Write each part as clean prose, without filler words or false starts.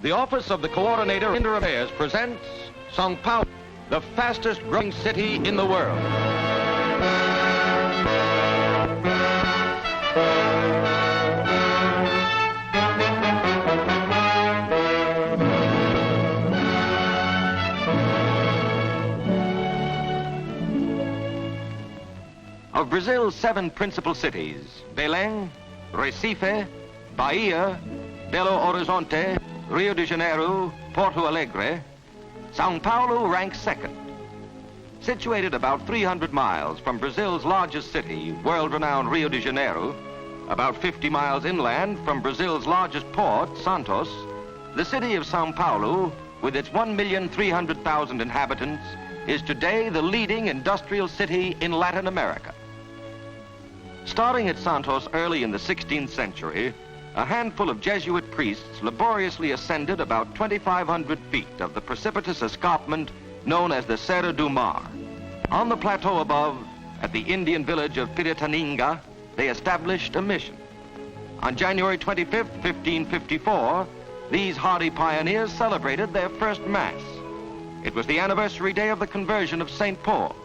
The Office of the Coordinator of Inter Affairs presents São Paulo, the fastest growing city in the world. Of Brazil's 7 principal cities, Belém, Recife, Bahia, Belo Horizonte, Rio de Janeiro, Porto Alegre, São Paulo ranks second. Situated about 300 miles from Brazil's largest city, world-renowned Rio de Janeiro, about 50 miles inland from Brazil's largest port, Santos, the city of São Paulo, with its 1,300,000 inhabitants, is today the leading industrial city in Latin America. Starting at Santos early in the 16th century, a handful of Jesuit priests laboriously ascended about 2,500 feet of the precipitous escarpment known as the Serra do Mar. On the plateau above, at the Indian village of Piratininga, they established a mission. On January 25, 1554, these hardy pioneers celebrated their first Mass. It was the anniversary day of the conversion of St. Paul,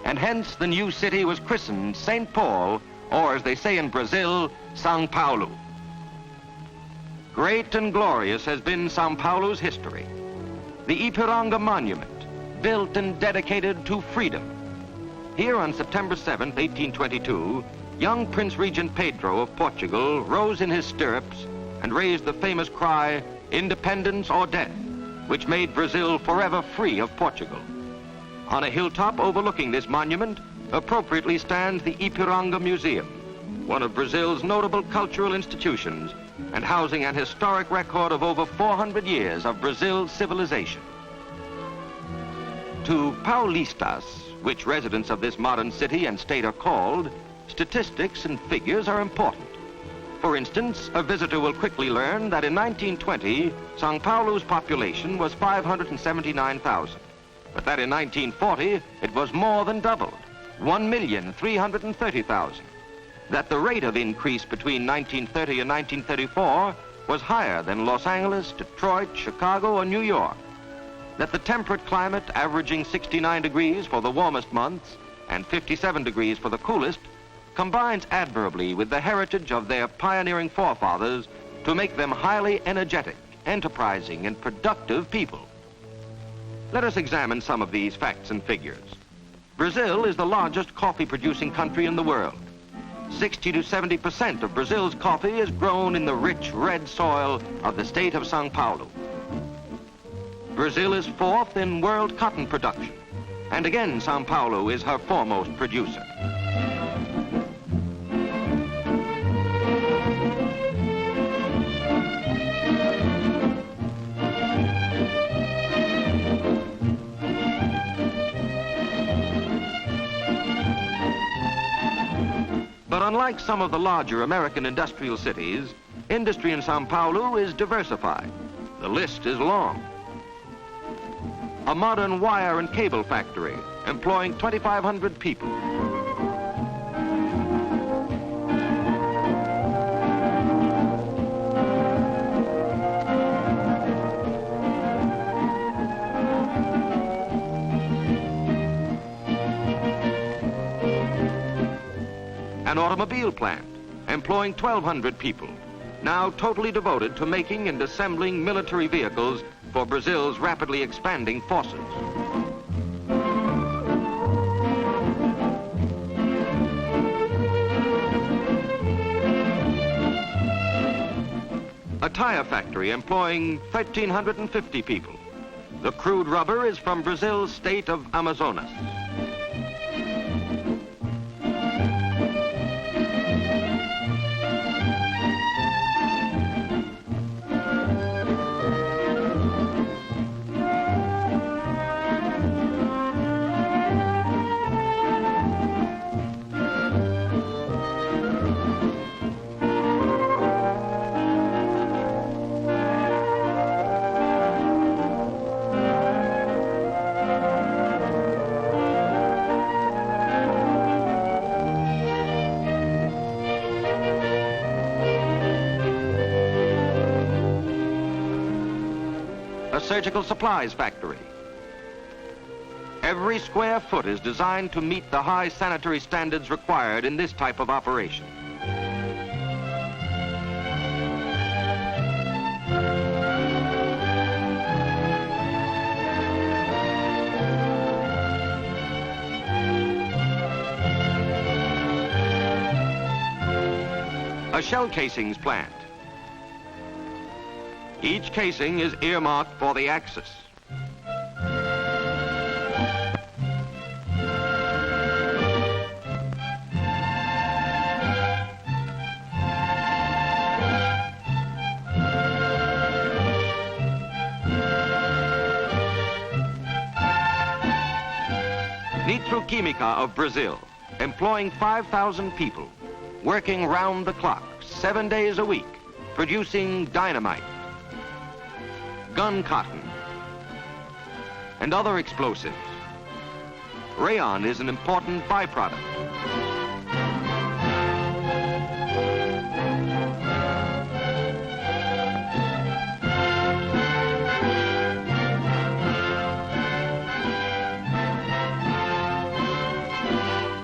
and hence the new city was christened St. Paul, or as they say in Brazil, São Paulo. Great and glorious has been São Paulo's history. The Ipiranga Monument, built and dedicated to freedom. Here on September 7, 1822, young Prince Regent Pedro of Portugal rose in his stirrups and raised the famous cry, "Independence or death," which made Brazil forever free of Portugal. On a hilltop overlooking this monument, appropriately stands the Ipiranga Museum, one of Brazil's notable cultural institutions and housing an historic record of over 400 years of Brazil's civilization. To Paulistas, which residents of this modern city and state are called, statistics and figures are important. For instance, a visitor will quickly learn that in 1920, São Paulo's population was 579,000, but that in 1940, it was more than doubled, 1,330,000. That the rate of increase between 1930 and 1934 was higher than Los Angeles, Detroit, Chicago, or New York. That the temperate climate, averaging 69 degrees for the warmest months and 57 degrees for the coolest, combines admirably with the heritage of their pioneering forefathers to make them highly energetic, enterprising, and productive people. Let us examine some of these facts and figures. Brazil is the largest coffee-producing country in the world. 60 to 70% of Brazil's coffee is grown in the rich red soil of the state of São Paulo. Brazil is 4th in world cotton production, and again São Paulo is her foremost producer. But unlike some of the larger American industrial cities, industry in São Paulo is diversified. The list is long. A modern wire and cable factory employing 2,500 people. An automobile plant employing 1,200 people, now totally devoted to making and assembling military vehicles for Brazil's rapidly expanding forces. A tire factory employing 1,350 people. The crude rubber is from Brazil's state of Amazonas. surgical supplies factory. Every square foot is designed to meet the high sanitary standards required in this type of operation. A shell casings plant. Each casing is earmarked for the Axis. Nitroquímica of Brazil, employing 5,000 people, working round the clock, 7 days a week, producing dynamite, gun cotton, and other explosives. Rayon is an important byproduct.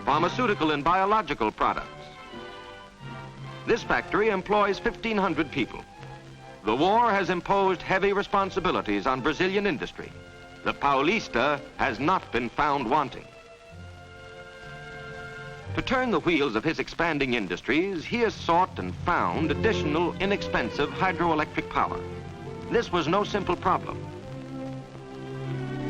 Pharmaceutical and biological products. This factory employs 1,500 people. The war has imposed heavy responsibilities on Brazilian industry. The Paulista has not been found wanting. To turn the wheels of his expanding industries, he has sought and found additional inexpensive hydroelectric power. This was no simple problem.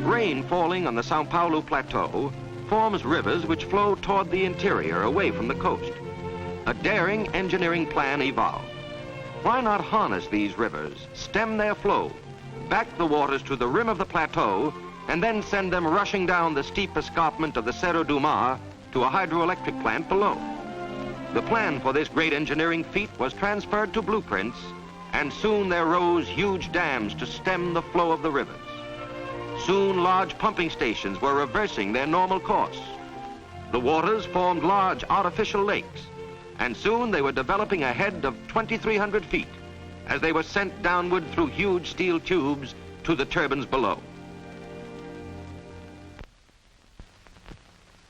Rain falling on the São Paulo plateau forms rivers which flow toward the interior away from the coast. A daring engineering plan evolved. Why not harness these rivers, stem their flow, back the waters to the rim of the plateau, and then send them rushing down the steep escarpment of the Cerro do Mar to a hydroelectric plant below? The plan for this great engineering feat was transferred to blueprints, and soon there rose huge dams to stem the flow of the rivers. Soon large pumping stations were reversing their normal course. The waters formed large artificial lakes, and soon they were developing a head of 2,300 feet as they were sent downward through huge steel tubes to the turbines below.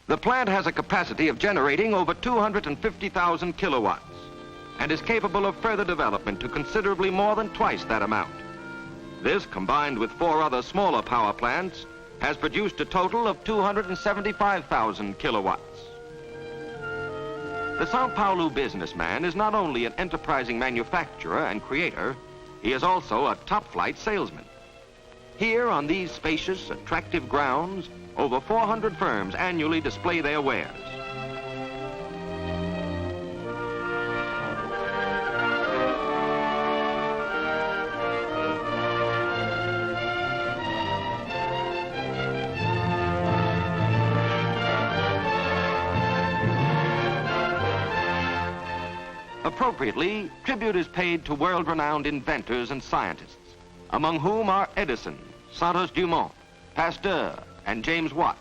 The plant has a capacity of generating over 250,000 kilowatts and is capable of further development to considerably more than twice that amount. This, combined with 4 other smaller power plants, has produced a total of 275,000 kilowatts. The São Paulo businessman is not only an enterprising manufacturer and creator, he is also a top-flight salesman. Here on these spacious, attractive grounds, over 400 firms annually display their wares. Appropriately, tribute is paid to world-renowned inventors and scientists, among whom are Edison, Santos Dumont, Pasteur, and James Watt.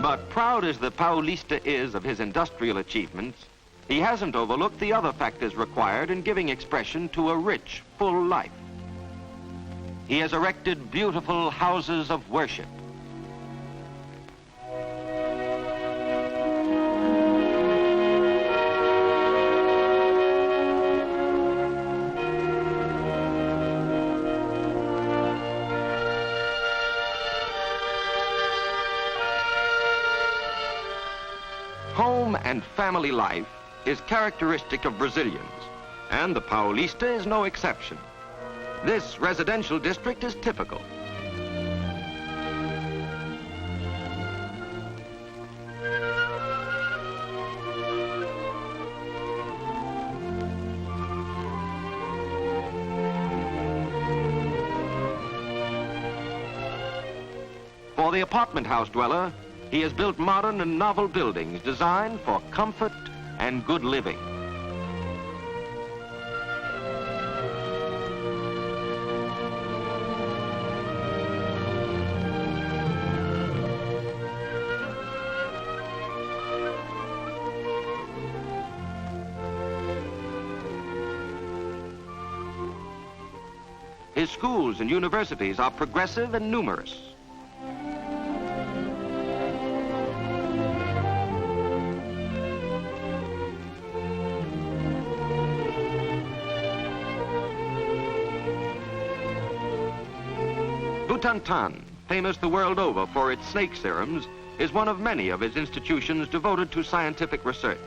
But proud as the Paulista is of his industrial achievements, he hasn't overlooked the other factors required in giving expression to a rich, full life. He has erected beautiful houses of worship. Home and family life is characteristic of Brazilians, and the Paulista is no exception. This residential district is typical. For the apartment house dweller, he has built modern and novel buildings designed for comfort and good living. His schools and universities are progressive and numerous. Butantan, famous the world over for its snake serums, is one of many of its institutions devoted to scientific research.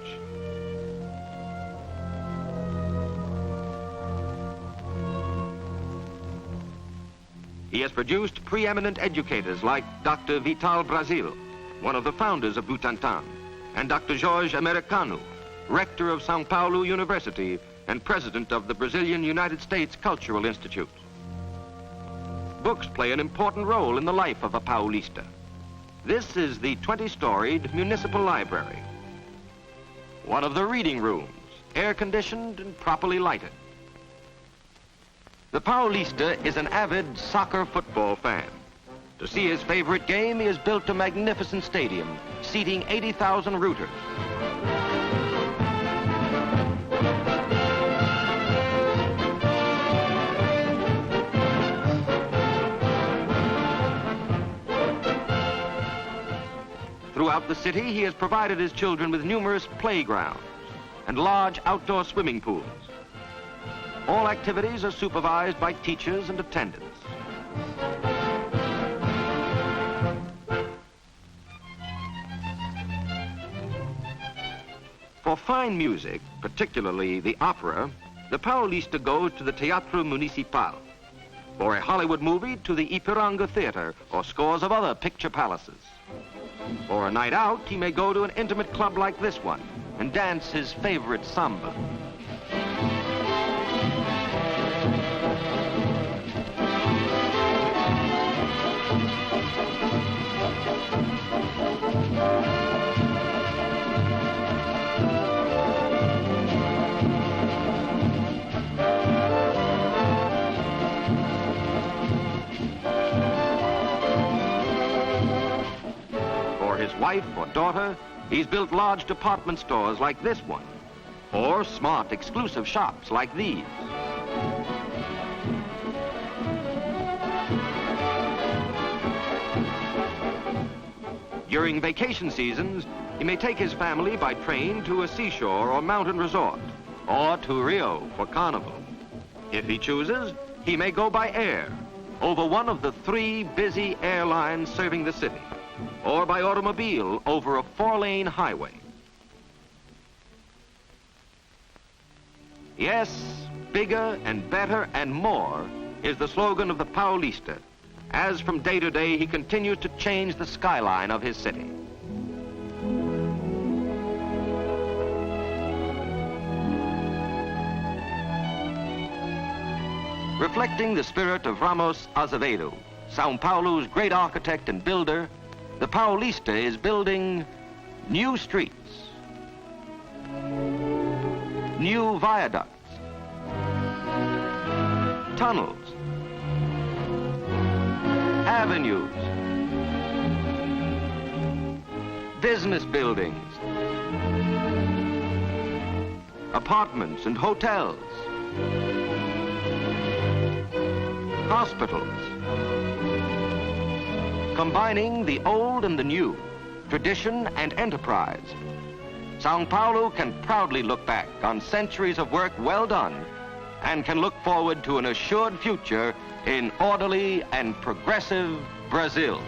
He has produced preeminent educators like Dr. Vital Brazil, one of the founders of Butantan, and Dr. Jorge Americano, rector of São Paulo University and president of the Brazilian United States Cultural Institute. Books play an important role in the life of a Paulista. This is the 20-storied municipal library. One of the reading rooms, air-conditioned and properly lighted. The Paulista is an avid soccer football fan. To see his favorite game, he has built a magnificent stadium, seating 80,000 rooters. Throughout the city, he has provided his children with numerous playgrounds and large outdoor swimming pools. All activities are supervised by teachers and attendants. For fine music, particularly the opera, the Paulista goes to the Teatro Municipal. For a Hollywood movie, to the Ipiranga Theater or scores of other picture palaces. For a night out, he may go to an intimate club like this one and dance his favorite samba. Wife or daughter, he's built large department stores like this one, or smart exclusive shops like these. During vacation seasons, he may take his family by train to a seashore or mountain resort, or to Rio for carnival. If he chooses, he may go by air, over one of the 3 busy airlines serving the city, or by automobile over a 4-lane highway. Yes, bigger and better and more is the slogan of the Paulista, as from day to day he continues to change the skyline of his city. Reflecting the spirit of Ramos Azevedo, São Paulo's great architect and builder, the Paulista is building new streets, new viaducts, tunnels, avenues, business buildings, apartments and hotels, hospitals, combining the old and the new, tradition and enterprise. São Paulo can proudly look back on centuries of work well done and can look forward to an assured future in orderly and progressive Brazil.